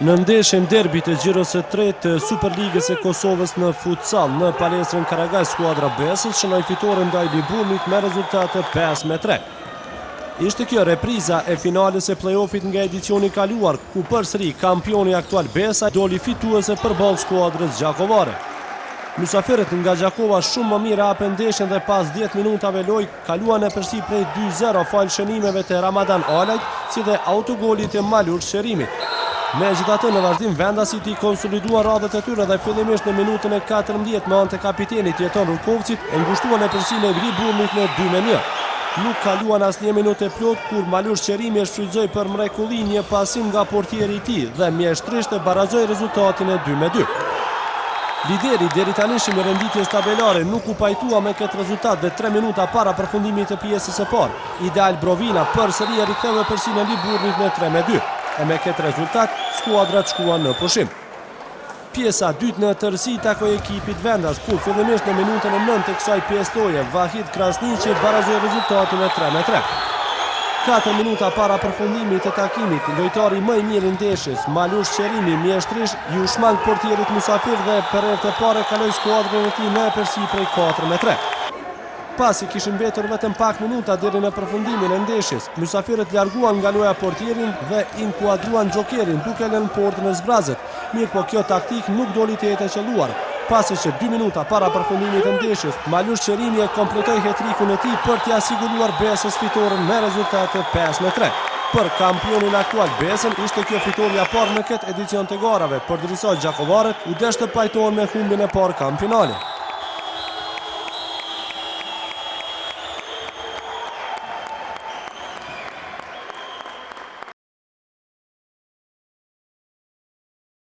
Në ndeshjen derbi të gjirës së tretë të Superligës së Kosovës në futsal në palestrën Karagaj, skuadra Besës shënoi fitoren ndaj Liburnit me rezultat 5-3. Ishte kjo repriza e finales e play-offit nga edicioni kaluar, ku përsëri kampioni aktual Besa doli fituese përballë skuadrës gjakovare. Mysafirët nga Gjakova shumë më mirë hapen ndeshjen dhe pas 10 minutave lojë kaluan e përsi prej 2-0 fal shënimeve të Ramadan Alajt, si dhe autogolit e Malur Sherimit. Megjithatë, në vazhdim vendasit i konsoliduan radhët e tyre dhe fillimisht në minutën e 14 me anë të kapitenit Jeton Rukovcit e ngushtuan e përsinë e Liburnit në 2-1. Nuk kaluan asnjë minutë e plot kur Malur Sherimi e shfrytëzoi për mrekulli një pasim nga portieri i tij dhe mjeshtrisht e barazoi rezultatin e 2-2. Lideri deri tani në renditjes tabelare nuk u pajtua me këtë rezultat dhe 3 minuta para përfundimit të pjesës së parë. Ideal Brovina përsëri e riktheu përsinë e Liburnit në 3-2. E me këtë rezultat, skuadrat shkuan në pushim. Pjesa dytë në tërësi takoi ekipit vendas, ku fillimisht në minutën e 9 të kësaj pjesëtoje, Vahid Krasniqi barazoi rezultatin e 3-3. 4 minuta para përfundimit të takimit, lojtari më i mirë i ndeshjes, Malur Sherimi, mjeshtrisht ju shmang portierit Musafir dhe për herë të parë kaloi skuadrën e tij në përsi prej 4-3. Pasi kishin mbetur vetëm pak minuta deri në përfundimin e ndeshjes, mysafirët larguan nga loja portierin dhe inkuadruan Gjokerin duke lënë portën e zbrazët. Mirë po kjo taktik nuk doli të jetë e qelluar, pasi që 2 minuta para përfundimit të ndeshjes, Malur Sherimi e kompletoi hetrikun e tij për t'i siguruar Besës fitoren me rezultat 5-3. Për kampionin aktual Besën ishte kjo fitoria parë në këtë edicion të garave, por drejtësisht gjakovarët u deshtë të pajtohen me humbjen e parë kampionale.